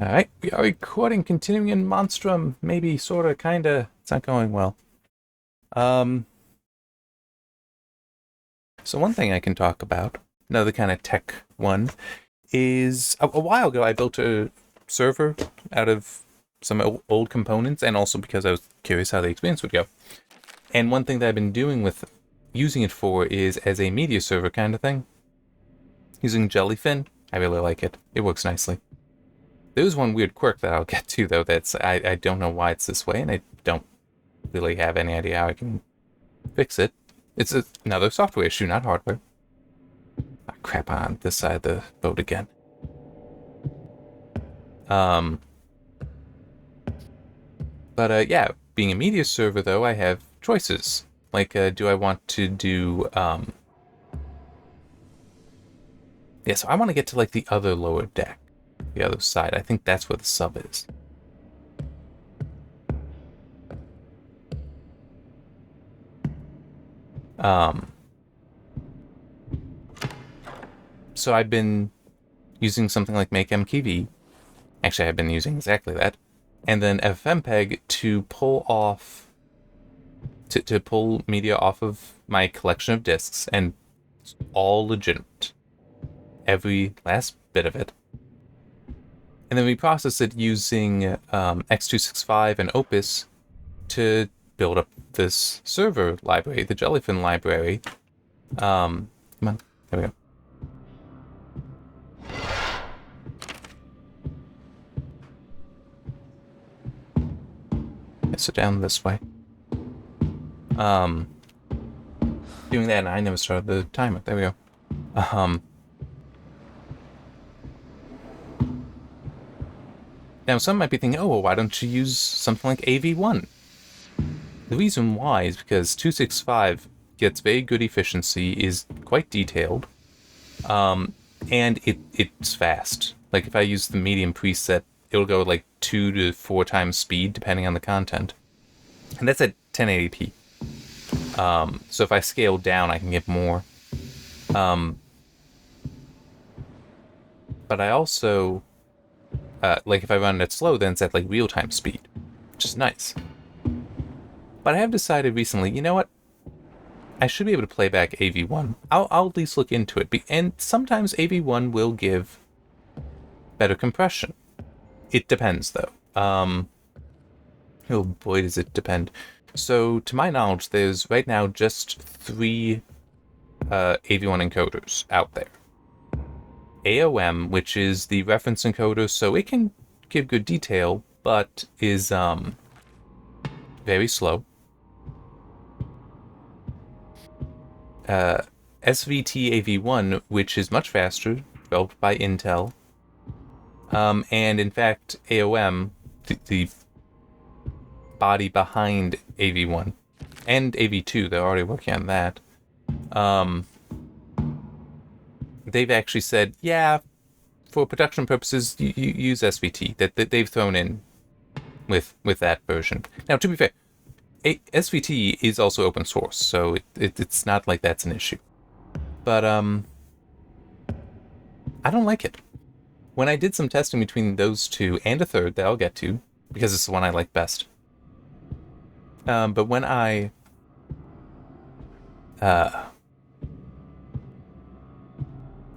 Alright, we are recording, continuing in Monstrum. Maybe, sorta, kinda. It's not going well. Um, so one thing I can talk about, another kind of tech one, is a while ago I built a server out of some old components, and also because I was curious how the experience would go. And one thing that I've been doing with using it for is as a media server kind of thing. Using Jellyfin, I really like it. It works nicely. There's one weird quirk that I'll get to, though, that's I don't know why it's this way, and I don't really have any idea how I can fix it. It's another software issue, not hardware. Ah, crap, on this side of the boat again. Um, yeah, being a media server, though, I have choices. Like, do I want to do, yeah, so I want to get to, like, the other lower deck. The other side. I think that's where the sub is. Um, so I've been using something like MakeMKV. Actually, I've been using exactly that. And then FFmpeg to pull off, to pull media off of my collection of discs, and it's all legitimate. Every last bit of it. And then we process it using X265 and Opus to build up this server library, the Jellyfin library. Come on, there we go. Okay, so down this way. Doing that, and I never started the timer. There we go. Now, some might be thinking, oh, well, why don't you use something like AV1? The reason why is because 265 gets very good efficiency, is quite detailed, and it's fast. Like, if I use the medium preset, it'll go like 2 to 4 times speed, depending on the content. And that's at 1080p. So if I scale down, I can get more. But I also, like if I run it slow, then it's at like real-time speed, which is nice. But I have decided recently, you know what? I should be able to play back AV1. I'll at least look into it. And sometimes AV1 will give better compression. It depends, though. Oh boy, does it depend. So, to my knowledge, there's right now just 3 AV1 encoders out there. AOM, which is the reference encoder, so it can give good detail, but is very slow. SVT AV1, which is much faster, developed by Intel. And in fact, AOM, the body behind AV1, and AV2, they're already working on that. They've actually said, yeah, for production purposes, you use SVT, that they've thrown in with that version. Now, to be fair, SVT is also open source, so it's not like that's an issue. But I don't like it. When I did some testing between those two and a third that I'll get to, because it's the one I like best. But when I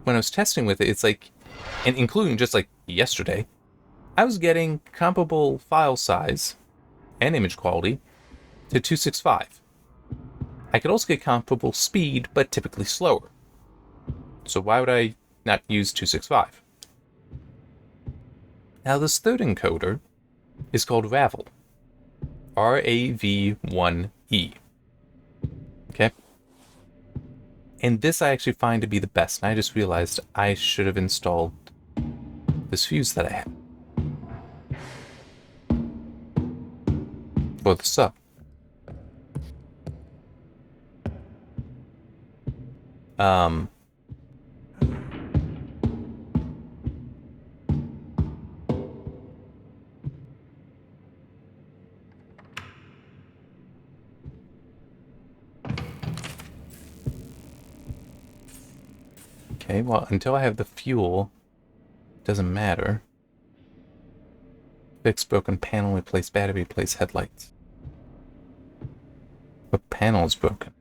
was testing with it, it's like, and including just like yesterday, I was getting comparable file size and image quality to 265. I could also get comparable speed, but typically slower. So why would I not use 265? Now this third encoder is called Ravel. RAV1E. Okay? And this I actually find to be the best, and I just realized I should have installed this fuse that I have for the sub. Okay, well, until I have the fuel, it doesn't matter. Fix broken panel, replace battery, replace headlights. What panel is broken?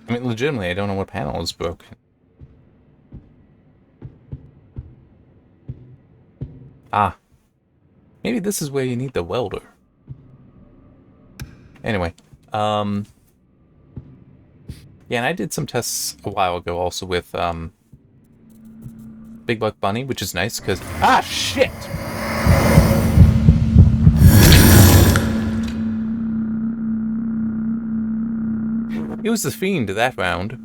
I mean, legitimately, I don't know what panel is broken. Ah. Maybe this is where you need the welder. Anyway, yeah, and I did some tests a while ago also with, Big Buck Bunny, which is nice, because... Ah, shit! It was the fiend that round.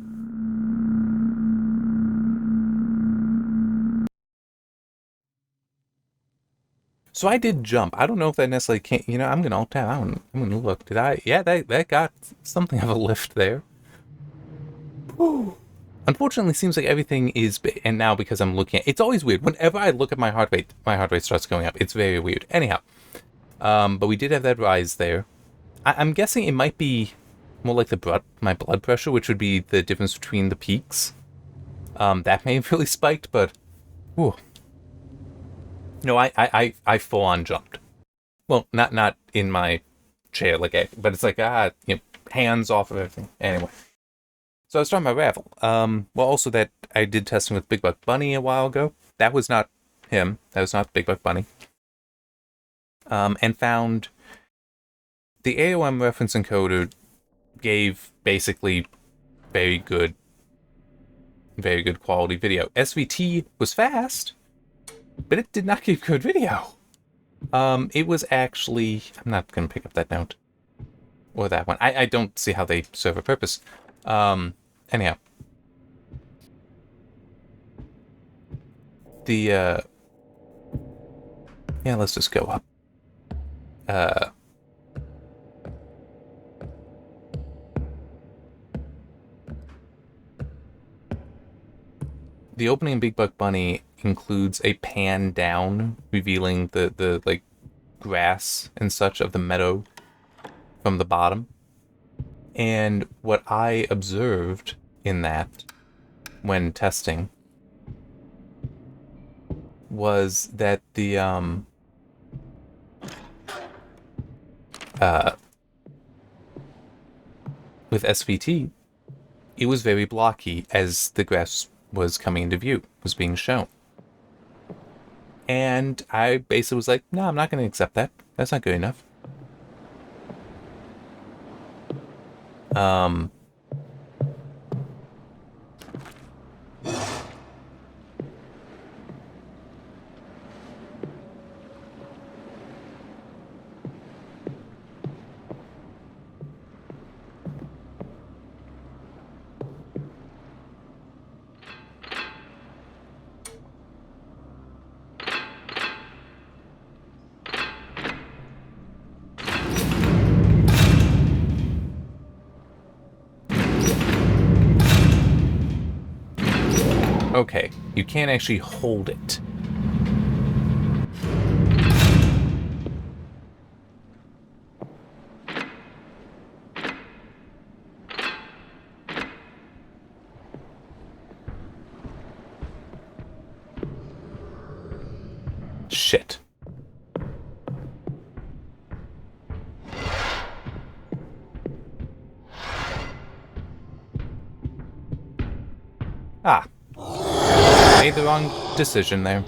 So I did jump. I don't know if that necessarily can't... You know, I'm gonna alt-tab. I'm gonna look. Did I... Yeah, that got something of a lift there. Whew. Unfortunately, it seems like everything is... And now, because I'm looking at... It's always weird. Whenever I look at my heart rate starts going up. It's very weird. Anyhow. But we did have that rise there. I'm guessing it might be more like my blood pressure, which would be the difference between the peaks. That may have really spiked, but... Whew. No, I full on jumped. Well, not in my chair, but it's like, hands off of everything. Anyway. So I was talking about Ravel. Well, also that I did testing with Big Buck Bunny a while ago. That was not him. That was not Big Buck Bunny. And found the AOM reference encoder gave basically very good quality video. SVT was fast, but it did not give good video. It was actually... I'm not going to pick up that note. Or that one. I don't see how they serve a purpose. Anyhow. Yeah, let's just go up. The opening in Big Buck Bunny includes a pan down, revealing the like, grass and such of the meadow from the bottom. And what I observed in that, when testing, was that the, with SVT, it was very blocky as the grass was coming into view, was being shown. And I basically was like, no, I'm not going to accept that. That's not good enough. Okay, you can't actually hold it. Shit. Ah. Made the wrong decision there.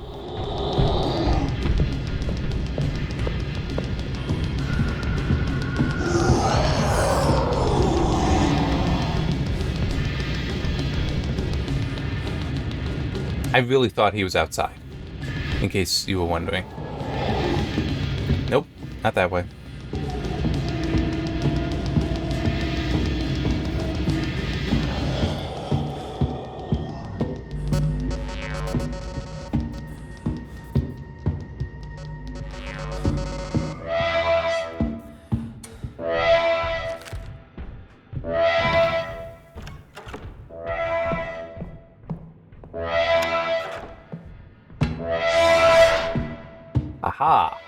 I really thought he was outside, in case you were wondering. Nope, not that way. Aha!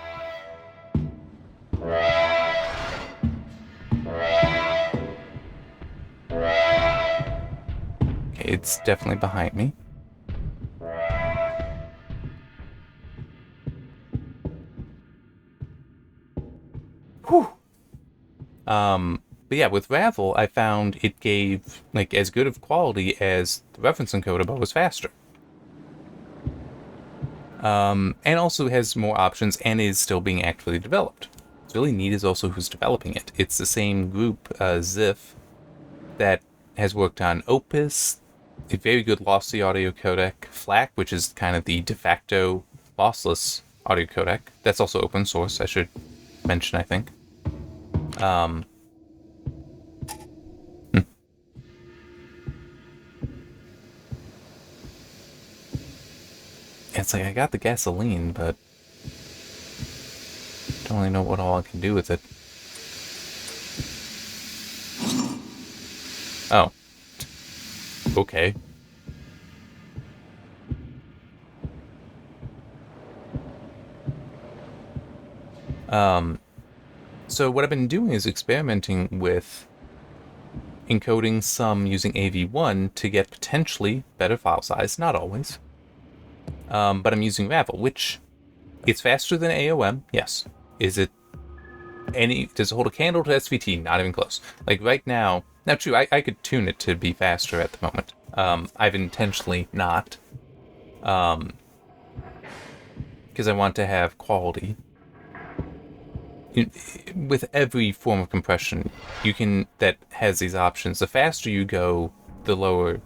it's definitely behind me. Whew. But yeah, with Ravel, I found it gave, like, as good of quality as the reference encoder, but was faster. And also has more options and is still being actively developed. What's really neat is also who's developing it. It's the same group, Ziff, that has worked on Opus, a very good lossy audio codec, FLAC, which is kind of the de facto lossless audio codec. That's also open source, I should mention, I think. It's like I got the gasoline, but don't really know what all I can do with it. Oh. Okay. So what I've been doing is experimenting with encoding some using AV1 to get potentially better file size, not always. But I'm using Ravel, which it's faster than AOM, yes. Is it does it hold a candle to SVT? Not even close. Like right now true, I could tune it to be faster at the moment. I've intentionally not. Because I want to have quality. With every form of compression, that has these options. The faster you go, the lower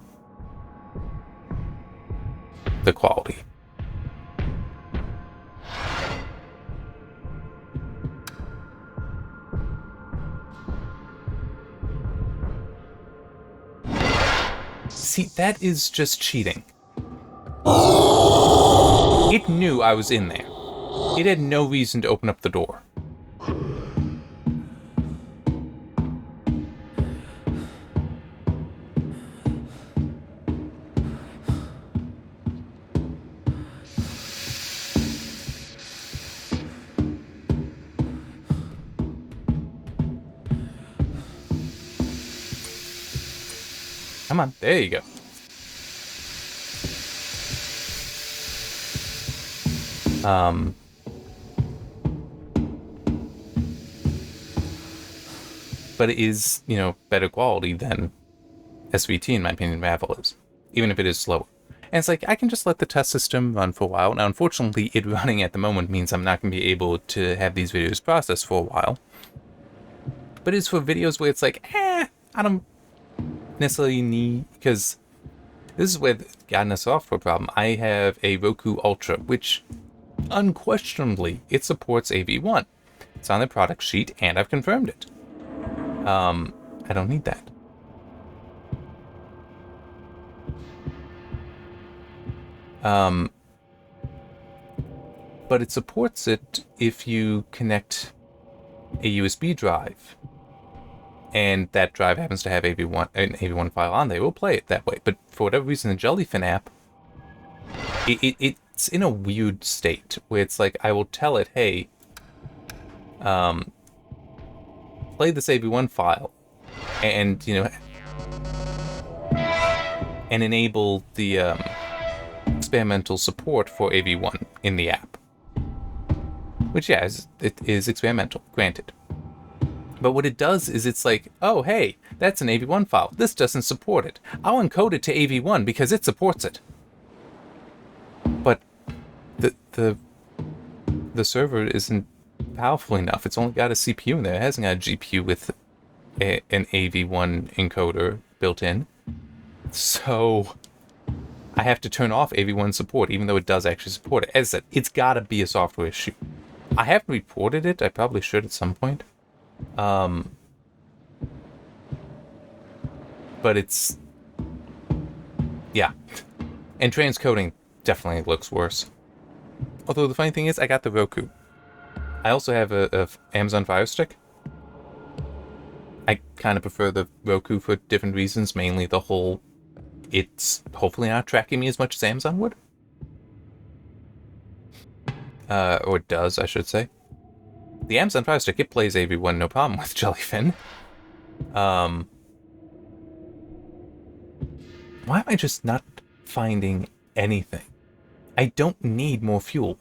the quality. See, that is just cheating. It knew I was in there. It had no reason to open up the door. Come on, there you go. But it is, better quality than SVT, in my opinion, Ravel is. Even if it is slower. And it's like, I can just let the test system run for a while. Now, unfortunately, it running at the moment means I'm not going to be able to have these videos processed for a while. But it's for videos where it's like, I don't necessarily need, because this is where gotten a software problem. I have a Roku Ultra, which unquestionably it supports AV1. It's on the product sheet, and I've confirmed it. I don't need that. But it supports it if you connect a USB drive, and that drive happens to have an AV1 file on there. We'll play it that way. But for whatever reason, the Jellyfin app, it's in a weird state where it's like I will tell it, hey, play this AV1 file, and and enable the experimental support for AV1 in the app. Which, yeah, it is experimental, granted. But what it does is it's like, oh, hey, that's an AV1 file. This doesn't support it. I'll encode it to AV1 because it supports it. But the server isn't powerful enough. It's only got a CPU in there. It hasn't got a GPU with an AV1 encoder built in. So I have to turn off AV1 support, even though it does actually support it. As I said, it's got to be a software issue. I haven't reported it. I probably should at some point. But it's... yeah. And transcoding definitely looks worse. Although the funny thing is, I got the Roku. I also have a Amazon Fire Stick. I kind of prefer the Roku for different reasons, mainly the whole... it's hopefully not tracking me as much as Amazon would. Or it does, I should say. The Amazon Fire Stick, it plays AV1 no problem with Jellyfin. Why am I just not finding anything? I don't need more fuel.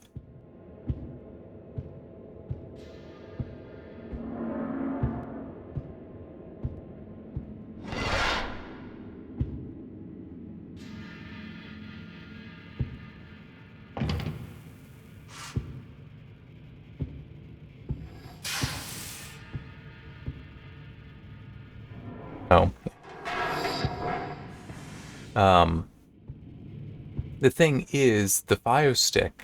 Oh. The thing is, the Fire Stick,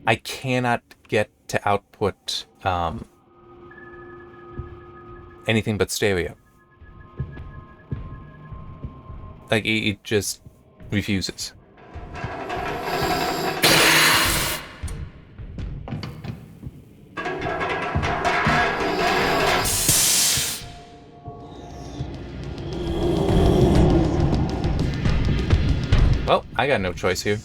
I cannot get to output anything but stereo. Like, it just refuses. Well, I got no choice here.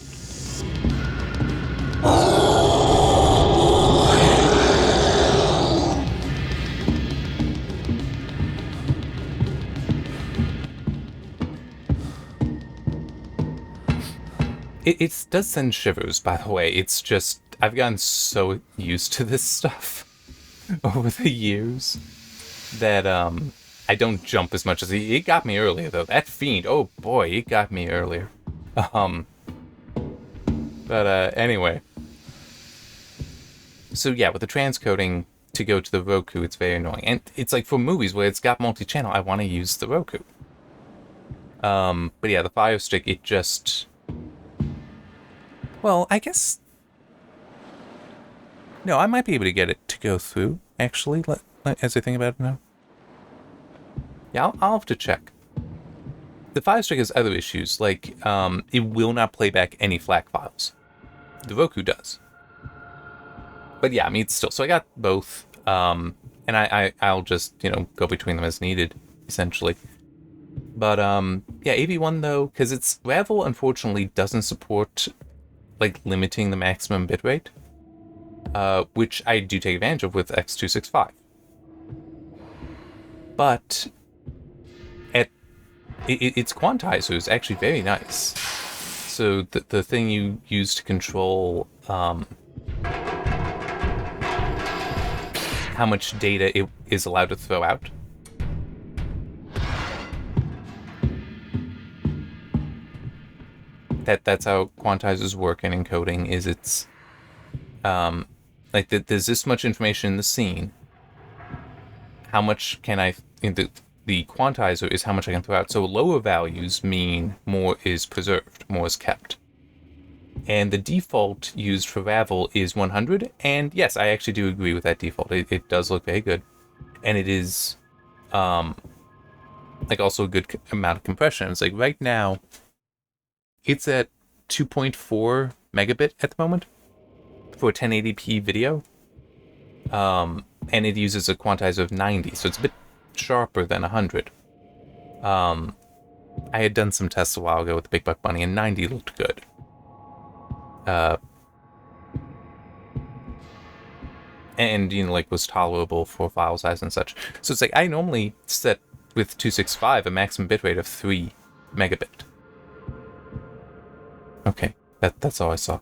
It does send shivers, by the way. It's just, I've gotten so used to this stuff over the years that I don't jump as much as it got me earlier, though. That fiend, oh boy, it got me earlier. Anyway. So yeah, with the transcoding to go to the Roku, it's very annoying. And it's like for movies where it's got multi-channel, I want to use the Roku. But yeah, the Fire Stick, it just... Well, I guess... No, I might be able to get it to go through, actually, as I think about it now. Yeah, I'll have to check. The Fire Stick has other issues, like, it will not play back any FLAC files. The Roku does. But yeah, I mean, it's still... So I got both, and I'll just, go between them as needed, essentially. But, yeah, AV1, though, because it's... Ravel, unfortunately, doesn't support, like, limiting the maximum bitrate, which I do take advantage of with X265. But its quantizer is actually very nice. So the thing you use to control how much data it is allowed to throw out. That's how quantizers work in encoding, is it's like there's this much information in the scene. How much can I... The quantizer is how much I can throw out. So lower values mean more is preserved, more is kept. And the default used for Ravel is 100. And yes, I actually do agree with that default. It does look very good. And it is like also a good amount of compression. It's like right now, it's at 2.4 megabit at the moment for a 1080p video. And it uses a quantizer of 90. So it's a bit sharper than 100. I had done some tests a while ago with the Big Buck Bunny, and 90 looked good. And like was tolerable for file size and such. So it's like I normally set with 265 a maximum bitrate of 3 megabit. Okay, that's all I saw.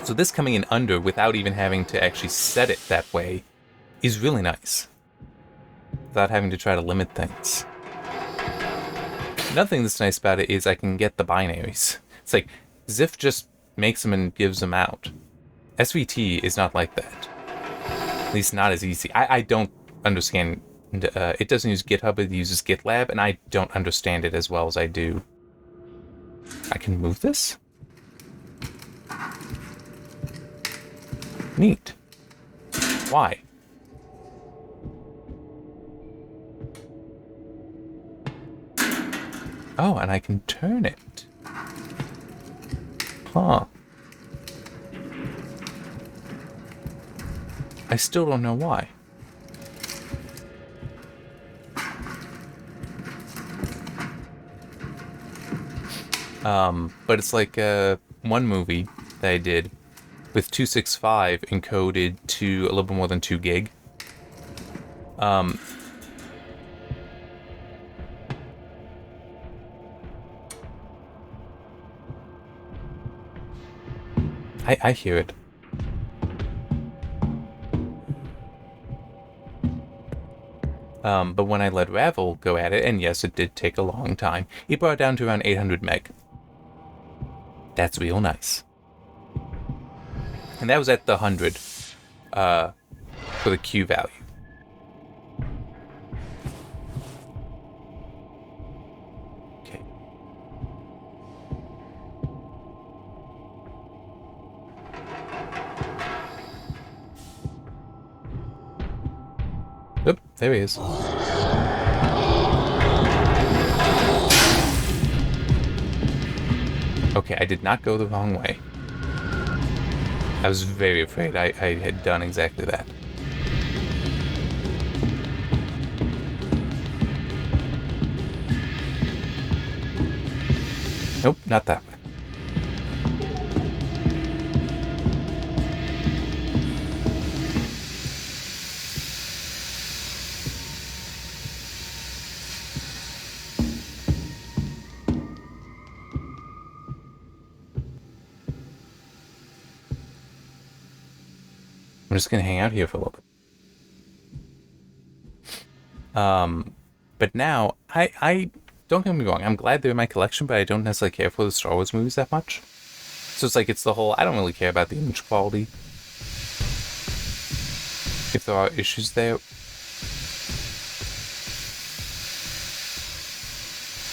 So this coming in under without even having to actually set it that way is really nice. Without having to try to limit things. Another thing that's nice about it is I can get the binaries. It's like, Ziff just makes them and gives them out. SVT is not like that. At least not as easy. I don't understand. It doesn't use GitHub, it uses GitLab, and I don't understand it as well as I do. I can move this? Neat. Why? Oh, and I can turn it. Huh. I still don't know why. But it's like one movie that I did with 265 encoded to a little bit more than 2 gig. I hear it. But when I let Ravel go at it, and yes, it did take a long time, it brought it down to around 800 meg. That's real nice. And that was at the 100 for the Q value. Okay. Oop, there he is. Okay, I did not go the wrong way. I was very afraid I had done exactly that. Nope, not that way. I'm just gonna hang out here for a little bit. But now, I don't get me wrong, I'm glad they're in my collection, but I don't necessarily care for the Star Wars movies that much. So it's like, it's the whole, I don't really care about the image quality. If there are issues there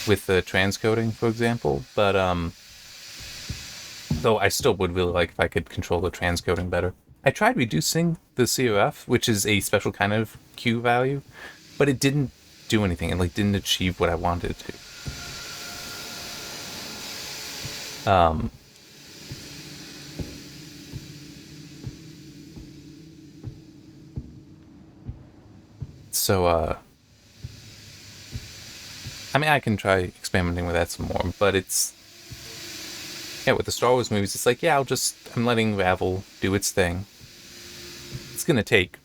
with the transcoding, for example, but though I still would really like if I could control the transcoding better. I tried reducing the COF, which is a special kind of Q value, but it didn't do anything. It like didn't achieve what I wanted it to. So I mean, I can try experimenting with that some more, but it's, yeah, with the Star Wars movies, it's like, yeah, I'm letting Ravel do its thing. It's gonna take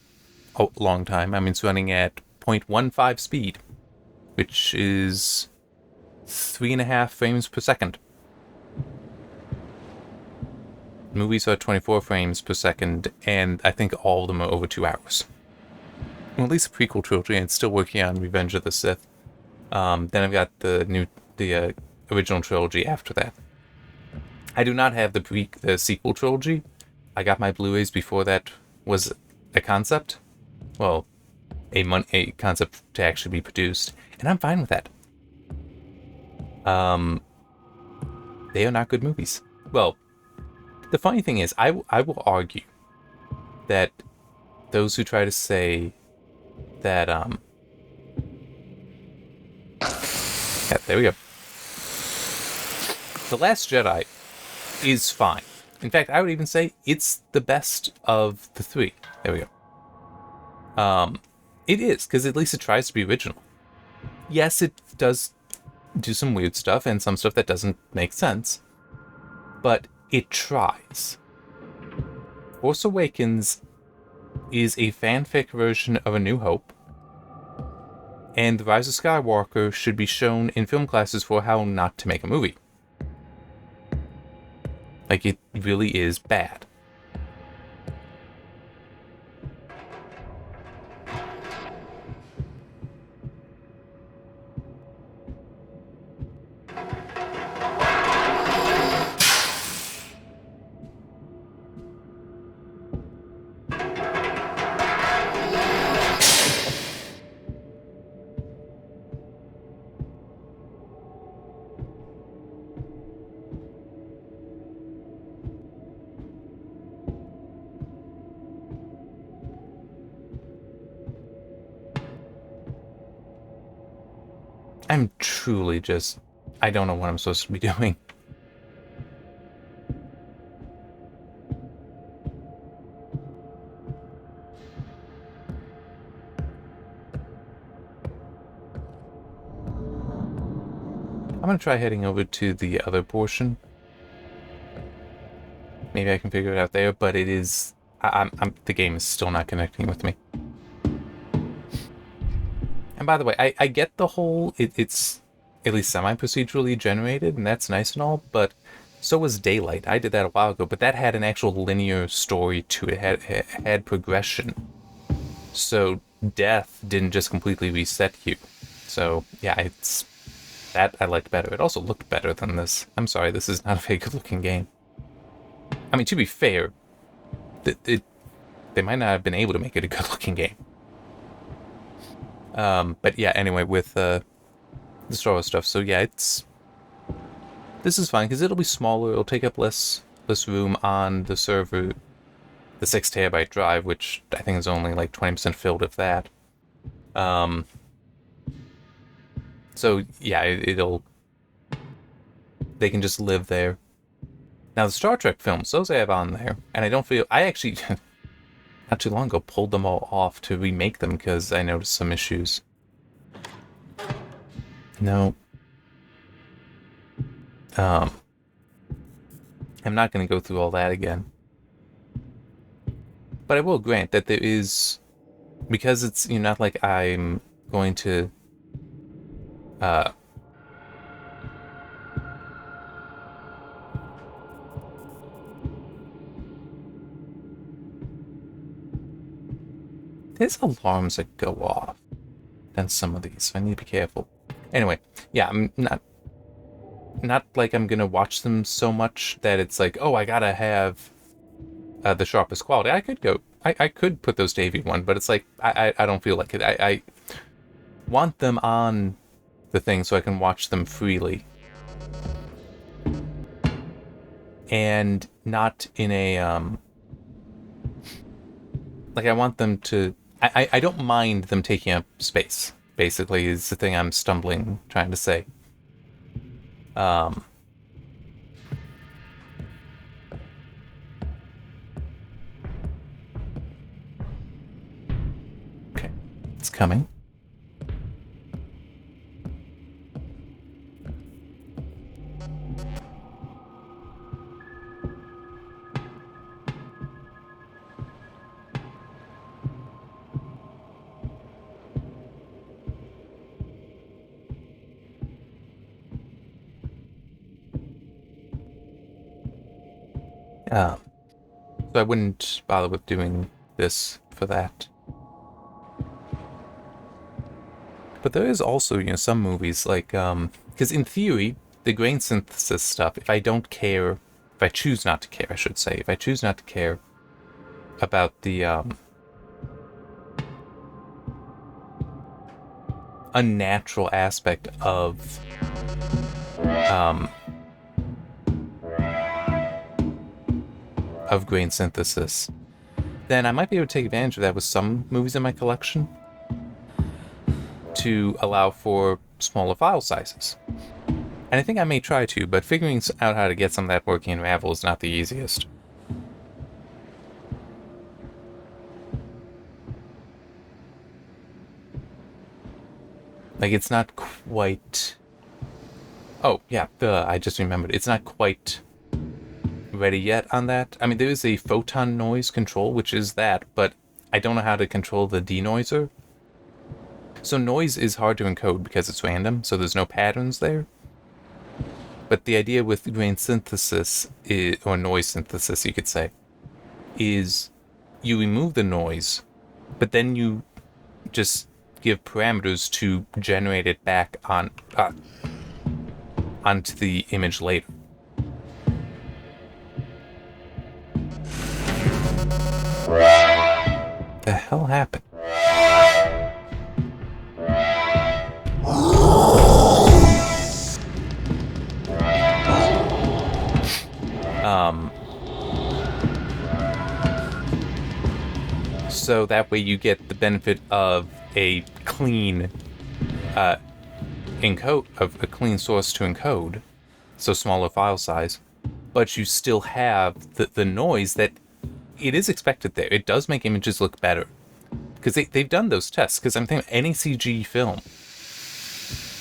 a long time. I mean, it's running at 0.15 speed, which is 3.5 frames per second. Movies are 24 frames per second, and I think all of them are over 2 hours. Well, at least the prequel trilogy, and it's still working on Revenge of the Sith. Then I've got the original trilogy after that. I do not have the sequel trilogy. I got my Blu-rays before that was a concept. Well, a concept to actually be produced, and I'm fine with that. They are not good movies. Well, the funny thing is, I will argue that those who try to say that yeah, there we go. The Last Jedi is fine. In fact, I would even say it's the best of the 3. There we go. It is, because at least it tries to be original. Yes, it does do some weird stuff and some stuff that doesn't make sense, but it tries. Force Awakens is a fanfic version of A New Hope, and The Rise of Skywalker should be shown in film classes for how not to make a movie. Like, it really is bad. I'm truly just... I don't know what I'm supposed to be doing. I'm gonna try heading over to the other portion. Maybe I can figure it out there, but it is... the game is still not connecting with me. And by the way, I get the whole, it's at least semi-procedurally generated, and that's nice and all, but So was Daylight. I did that a while ago, but that had an actual linear story to it. It had progression. So death didn't just completely reset you. So yeah, it's that I liked better. It also looked better than this. I'm sorry, this is not a very good looking game. I mean, to be fair, they might not have been able to make it a good looking game. But yeah, anyway, with the Star Wars stuff. So yeah, this is fine because it'll be smaller. It'll take up less room on the server. The 6 terabyte drive, which I think is only like 20% filled of that. So yeah, they can just live there. Now the Star Trek films, those I have on there, and I actually not too long ago pulled them all off to remake them because I noticed some issues. No. I'm not going to go through all that again. But I will grant that there is, because it's not like I'm going to there's alarms that go off than some of these, so I need to be careful. Anyway, yeah, I'm not like I'm gonna watch them so much that it's like, oh, I gotta have the sharpest quality. I could put those to AV1, but it's like I don't feel like it. I want them on the thing so I can watch them freely, and not in a like I want them to. I don't mind them taking up space. Basically, is the thing I'm trying to say. Okay, it's coming. So I wouldn't bother with doing this for that. But there is also, some movies like, because in theory, the grain synthesis stuff, if I choose not to care, I should say, if I choose not to care about the unnatural aspect of grain synthesis, then I might be able to take advantage of that with some movies in my collection to allow for smaller file sizes. And I think I may try to, but figuring out how to get some of that working in Ravel is not the easiest. Like, it's not quite... Oh, yeah, I just remembered. It's not quite ready yet on that. I mean, there is a photon noise control, which is that, but I don't know how to control the denoiser. So noise is hard to encode because it's random, so there's no patterns there. But the idea with grain synthesis, or noise synthesis, you could say, is you remove the noise, but then you just give parameters to generate it back onto the image later. The hell happened? So that way you get the benefit of a clean of a clean source to encode, so smaller file size, but you still have the noise that it is expected there. It does make images look better because they've done those tests. Because I'm thinking any CG film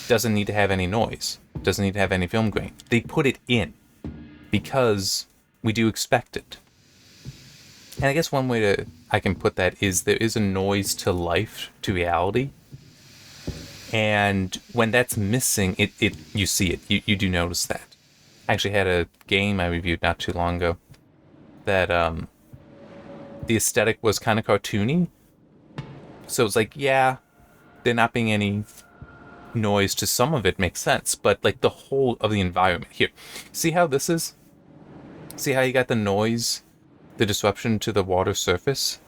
doesn't need to have any noise, doesn't need to have any film grain. They put it in because we do expect it. And I guess one way I can put that is there is a noise to life, to reality. And when that's missing, you see it. You do notice that. I actually had a game I reviewed not too long ago that the aesthetic was kind of cartoony. So it's like, yeah, there not being any noise to some of it makes sense, but like the whole of the environment here. See how this is? See how you got the noise, the disruption to the water surface?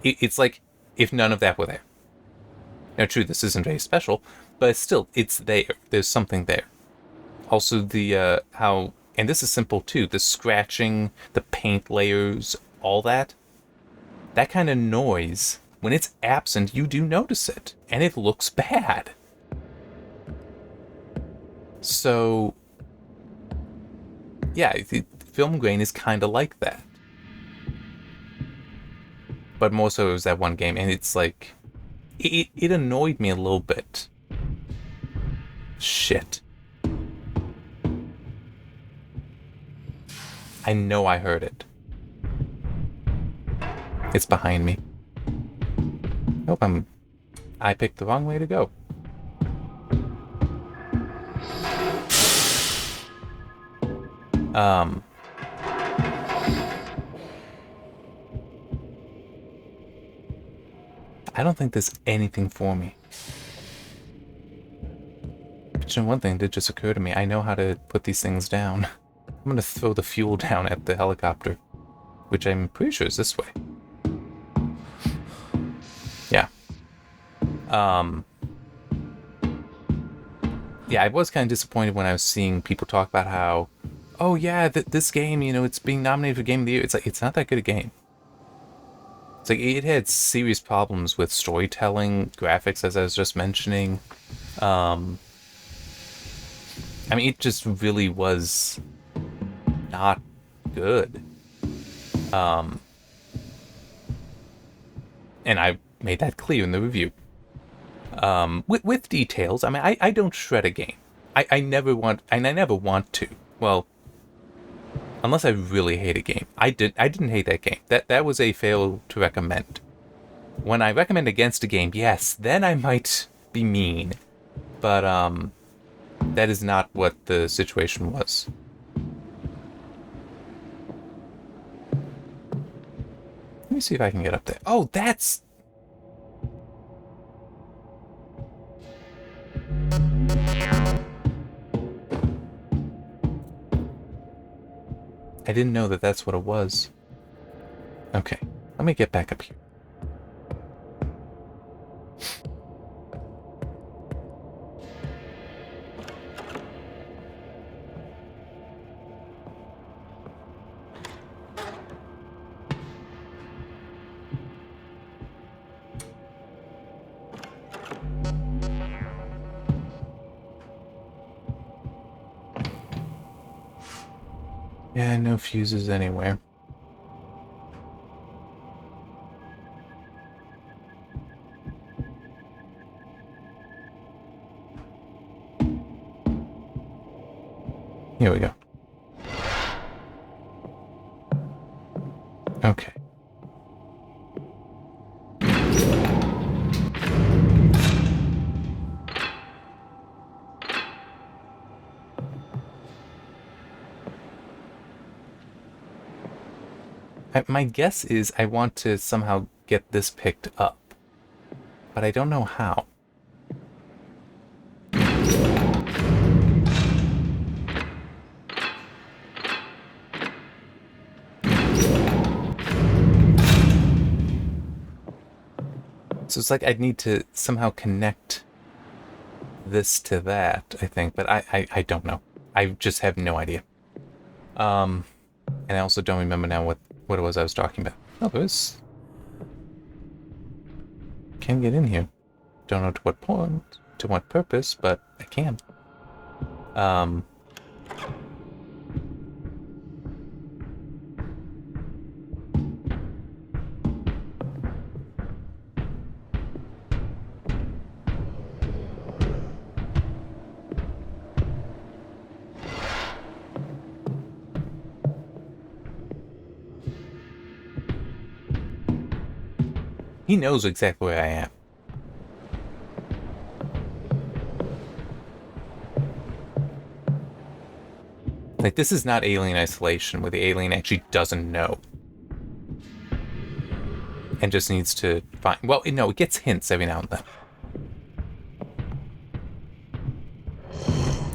It's like if none of that were there. Now, true, this isn't very special, but still, it's there. There's something there. Also, the how, and this is simple too, the scratching, the paint layers, all that. That kind of noise, when it's absent, you do notice it, and it looks bad. So, yeah, the film grain is kind of like that. But more so it was that one game, and it's like, it annoyed me a little bit. Shit. I know I heard it. It's behind me. Nope, I picked the wrong way to go. I don't think there's anything for me. But you know, one thing did just occur to me. I know how to put these things down. I'm gonna throw the fuel down at the helicopter, which I'm pretty sure is this way. Yeah. Yeah, I was kind of disappointed when I was seeing people talk about how, oh yeah, this game, you know, it's being nominated for Game of the Year. It's like, it's not that good a game. It's like, it had serious problems with storytelling, graphics, as I was just mentioning. I mean, it just really was not good. And I made that clear in the review. With details, I mean, I don't shred a game. I never want, and I never want to. Well, unless I really hate a game. I didn't hate that game. That was a fail to recommend. When I recommend against a game, yes, then I might be mean. But that is not what the situation was. Let me see if I can get up there. Oh, that's... I didn't know that that's what it was. Okay, let me get back up here. Yeah, no fuses anywhere. Here we go. Okay. My guess is I want to somehow get this picked up, but I don't know how. So it's like I'd need to somehow connect this to that, I think, but I don't know. I just have no idea. And I also don't remember now what it was I was talking about. Oh, there's... Can get in here. Don't know to what point, to what purpose, but I can. He knows exactly where I am. Like, this is not alien isolation, where the alien actually doesn't know. And just needs to find... Well, no, it gets hints every now and then.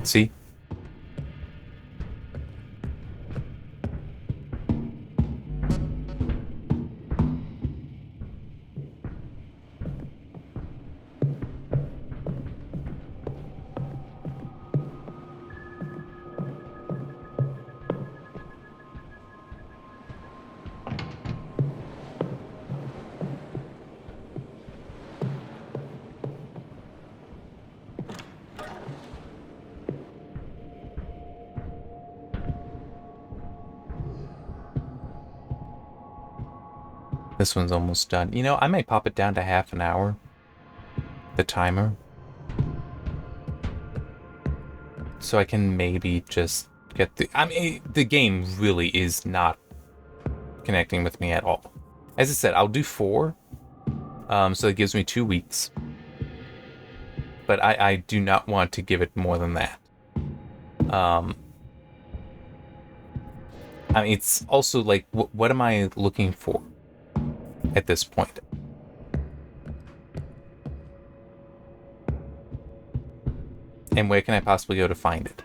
See? This one's almost done. You know, I might pop it down to half an hour. The timer. So I can maybe just get the... I mean, the game really is not connecting with me at all. As I said, I'll do 4. So it gives me 2 weeks. But I do not want to give it more than that. I mean, it's also like, what am I looking for at this point? And where can I possibly go to find it?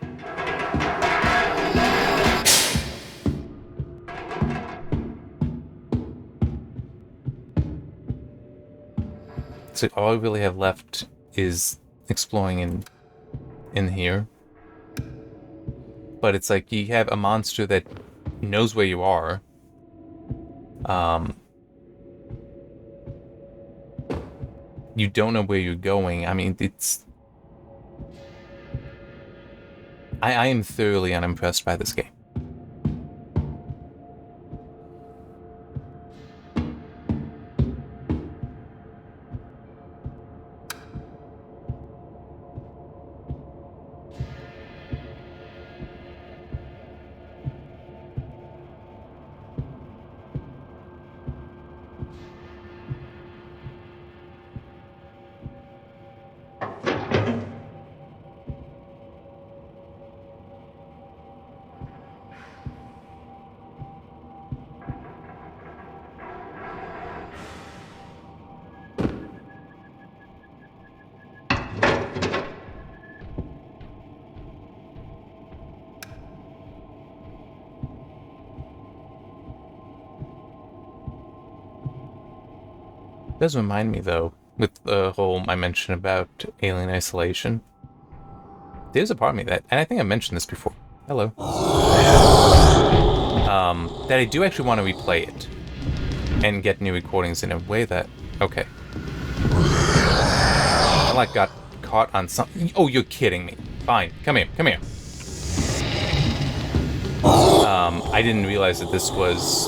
So all I really have left is exploring in here. But it's like you have a monster that knows where you are. You don't know where you're going. I mean, it's... I am thoroughly unimpressed by this game. Does remind me, though, with the whole I mentioned about alien isolation. There's a part of me that, and I think I mentioned this before. Hello. That I do actually want to replay it and get new recordings in a way that... Okay. I like got caught on something. Oh, you're kidding me. Fine. Come here. Come here. I didn't realize that this was,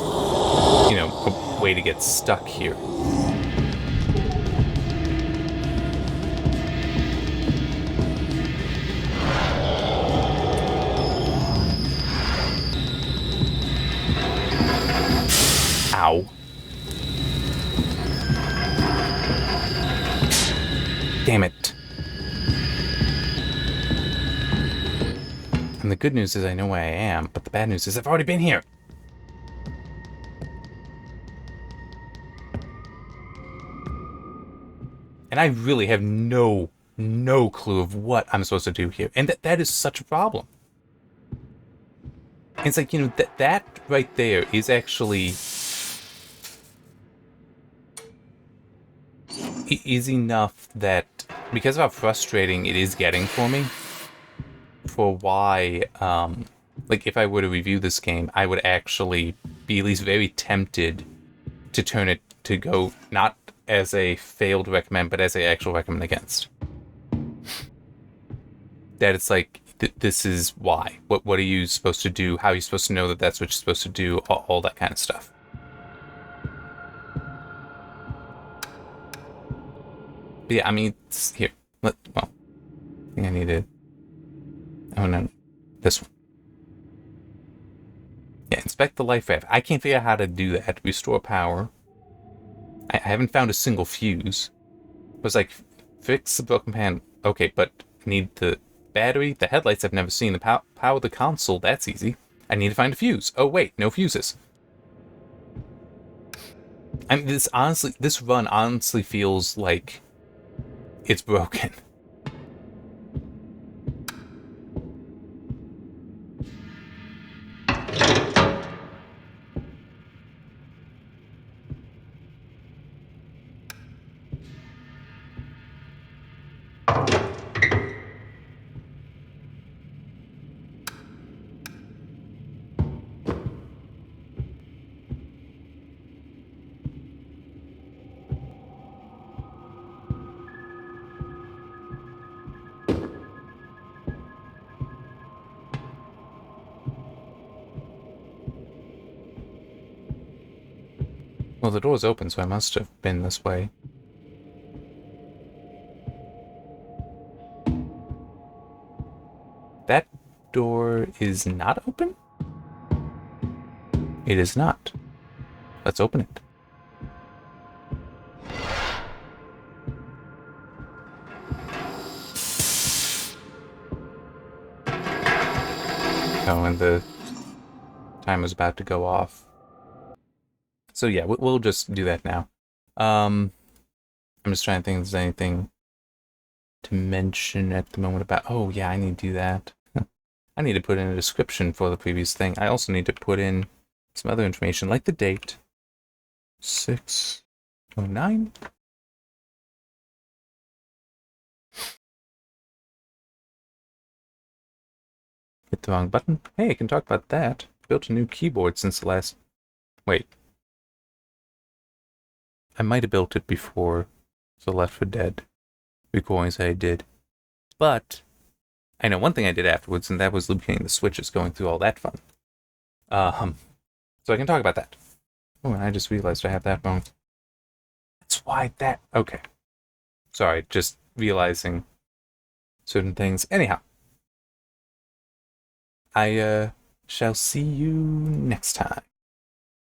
you know, a way to get stuck here. Ow. Damn it. And the good news is I know where I am, but the bad news is I've already been here. And I really have no clue of what I'm supposed to do here. And that is such a problem. And it's like, you know, that right there is actually... is enough that, because of how frustrating it is getting for me, for why, like, if I were to review this game, I would actually be at least very tempted to turn it to go, not as a failed recommend, but as a actual recommend against. That it's like, this is why. What are you supposed to do? How are you supposed to know that that's what you're supposed to do? All that kind of stuff. But yeah, I mean, here. Well, I think I need to... Oh, no. This one. Yeah, inspect the life raft. I can't figure out how to do that. Restore power. I haven't found a single fuse. It was like, fix the broken pan. Okay, but I need the battery. The headlights I've never seen. The power the console. That's easy. I need to find a fuse. Oh, wait, no fuses. I mean, this run honestly feels like it's broken. Well, the door's open, so I must have been this way. That door is not open? It is not. Let's open it. Oh, and the timer's about to go off. So yeah, we'll just do that now. I'm just trying to think if there's anything to mention at the moment about... Oh, yeah, I need to do that. I need to put in a description for the previous thing. I also need to put in some other information, like the date. 6/09. Hit the wrong button. Hey, I can talk about that. Built a new keyboard since the last... Wait. I might have built it before the Left 4 Dead recordings I did. But I know one thing I did afterwards, and that was lubricating the switches, going through all that fun. So I can talk about that. Oh, and I just realized I have that wrong. That's why that... Okay. Sorry, just realizing certain things. Anyhow. I shall see you next time.